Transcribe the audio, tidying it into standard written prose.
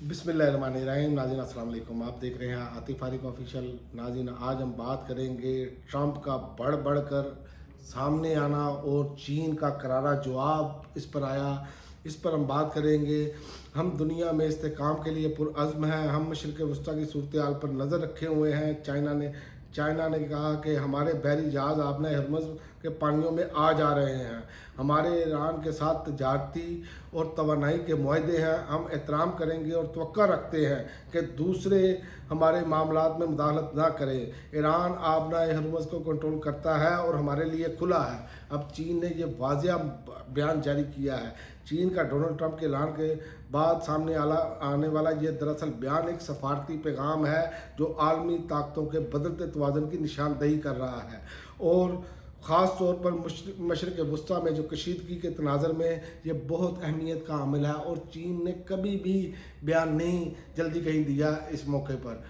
बिस्मिल्लाहिर्रहमानिर्रहीम। नाज़रीन अस्सलाम वालेकुम। आप देख रहे हैं आतिफ फारिक ऑफिशियल। नाज़रीन, आज हम बात करेंगे ट्रंप का बढ़ कर सामने आना और चीन का करारा जवाब इस पर आया। इस पर हम बात करेंगे। हम दुनिया में इस्तेकाम के लिए पुरअज़्म हैं। हम मशरिक़ वस्ता की सूरत हाल पर नज़र रखे हुए हैं। चाइना ने कहा कि हमारे बहरी जहाज़ आपने हरमुज़ के पानियों में आ जा रहे हैं। हमारे ईरान के साथ तजारती और तवानाई के मुआहदे हैं। हम एहतराम करेंगे और तवक्का रखते हैं कि दूसरे हमारे मामलात में मुदाखलत ना करें। ईरान आबनाए हरमुज़ को कंट्रोल करता है और हमारे लिए खुला है। अब चीन ने ये वाज़ेह बयान जारी किया है। चीन का डोनाल्ड ट्रंप के ऐलान के बाद सामने आने वाला ये दरअसल बयान एक सफारती पैगाम है जो आलमी ताकतों के बदलते तवाज़ुन की निशानदही कर रहा है और ख़ास तौर पर मशरिक़ वस्ता में जो कशीदगी के तनाज़र में ये बहुत अहमियत का हामिल है। और चीन ने कभी भी बयान नहीं जल्दी कहीं दिया इस मौके पर।